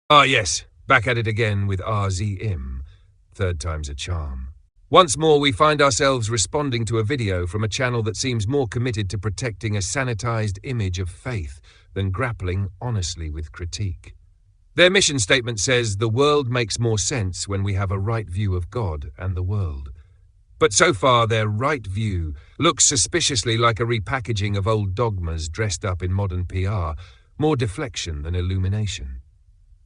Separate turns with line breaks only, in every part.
Ah yes, back at it again with RZIM. Third time's a charm. Once more we find ourselves responding to a video from a channel that seems more committed to protecting a sanitized image of faith than grappling honestly with critique. Their mission statement says, "The world makes more sense when we have a right view of God and the world." But so far their right view looks suspiciously like a repackaging of old dogmas dressed up in modern PR, more deflection than illumination.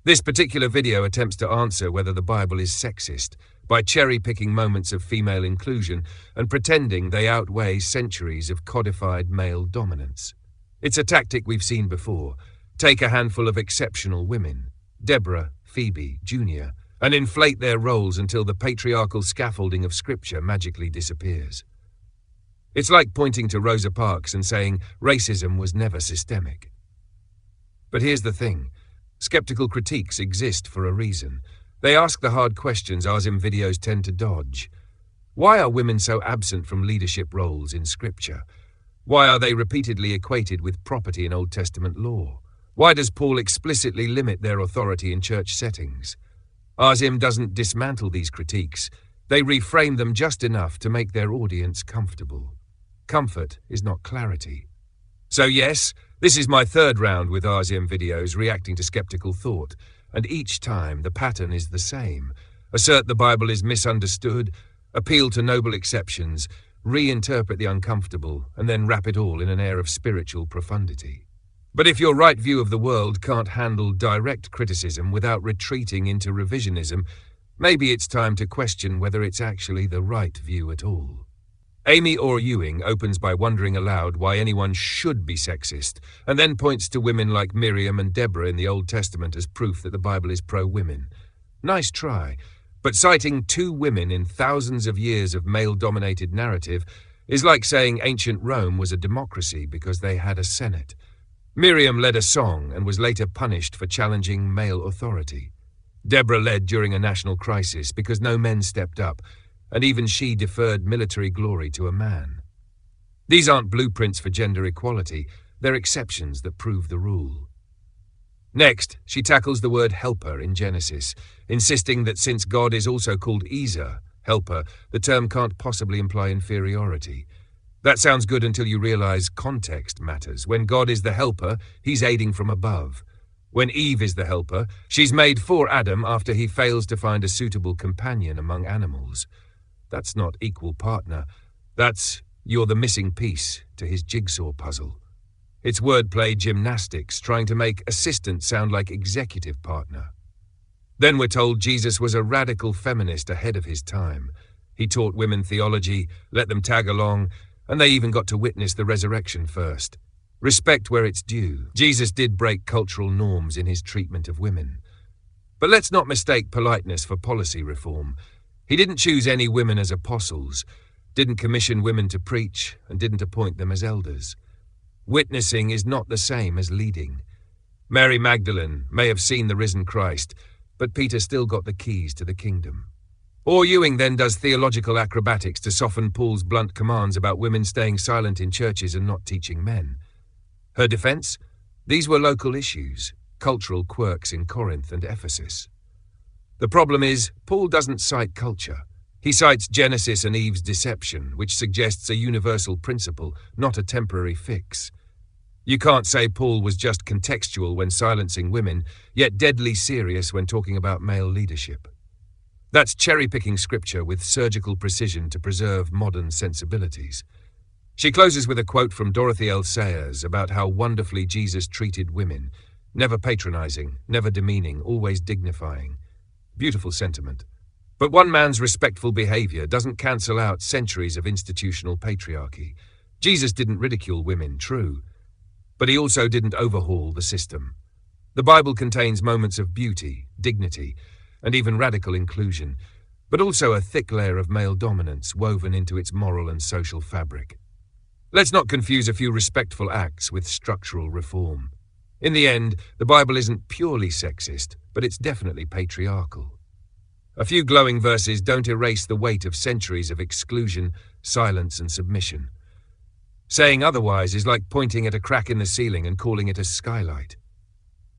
This particular video attempts to answer whether the Bible is sexist by cherry-picking moments of female inclusion and pretending they outweigh centuries of codified male dominance. It's a tactic we've seen before. Take a handful of exceptional women, Deborah, Phoebe, Junior, and inflate their roles until the patriarchal scaffolding of Scripture magically disappears. It's like pointing to Rosa Parks and saying racism was never systemic. But here's the thing. Skeptical critiques exist for a reason. They ask the hard questions RZIM videos tend to dodge. Why are women so absent from leadership roles in Scripture? Why are they repeatedly equated with property in Old Testament law? Why does Paul explicitly limit their authority in church settings? RZIM doesn't dismantle these critiques. They reframe them just enough to make their audience comfortable. Comfort is not clarity. So yes, this is my third round with RZIM videos reacting to skeptical thought, and each time the pattern is the same. Assert the Bible is misunderstood, appeal to noble exceptions, reinterpret the uncomfortable, and then wrap it all in an air of spiritual profundity. But if your right view of the world can't handle direct criticism without retreating into revisionism, maybe it's time to question whether it's actually the right view at all. Amy Orr Ewing opens by wondering aloud why anyone should be sexist, and then points to women like Miriam and Deborah in the Old Testament as proof that the Bible is pro-women. Nice try, but citing two women in thousands of years of male-dominated narrative is like saying ancient Rome was a democracy because they had a senate. Miriam led a song and was later punished for challenging male authority. Deborah led during a national crisis because no men stepped up, and even she deferred military glory to a man. These aren't blueprints for gender equality, they're exceptions that prove the rule. Next, she tackles the word helper in Genesis, insisting that since God is also called Ezer, helper, the term can't possibly imply inferiority. That sounds good until you realize context matters. When God is the helper, he's aiding from above. When Eve is the helper, she's made for Adam after he fails to find a suitable companion among animals. That's not equal partner. That's you're the missing piece to his jigsaw puzzle. It's wordplay gymnastics, trying to make assistant sound like executive partner. Then we're told Jesus was a radical feminist ahead of his time. He taught women theology, let them tag along, and they even got to witness the resurrection first. Respect where it's due. Jesus did break cultural norms in his treatment of women. But let's not mistake politeness for policy reform. He didn't choose any women as apostles, didn't commission women to preach, and didn't appoint them as elders. Witnessing is not the same as leading. Mary Magdalene may have seen the risen Christ, but Peter still got the keys to the kingdom. Orr Ewing then does theological acrobatics to soften Paul's blunt commands about women staying silent in churches and not teaching men. Her defense? These were local issues, cultural quirks in Corinth and Ephesus. The problem is, Paul doesn't cite culture. He cites Genesis and Eve's deception, which suggests a universal principle, not a temporary fix. You can't say Paul was just contextual when silencing women, yet deadly serious when talking about male leadership. That's cherry-picking scripture with surgical precision to preserve modern sensibilities. She closes with a quote from Dorothy L. Sayers about how wonderfully Jesus treated women, never patronizing, never demeaning, always dignifying. Beautiful sentiment. But one man's respectful behavior doesn't cancel out centuries of institutional patriarchy. Jesus didn't ridicule women, true, but he also didn't overhaul the system. The Bible contains moments of beauty, dignity, and even radical inclusion, but also a thick layer of male dominance woven into its moral and social fabric. Let's not confuse a few respectful acts with structural reform. In the end, the Bible isn't purely sexist, but it's definitely patriarchal. A few glowing verses don't erase the weight of centuries of exclusion, silence, and submission. Saying otherwise is like pointing at a crack in the ceiling and calling it a skylight.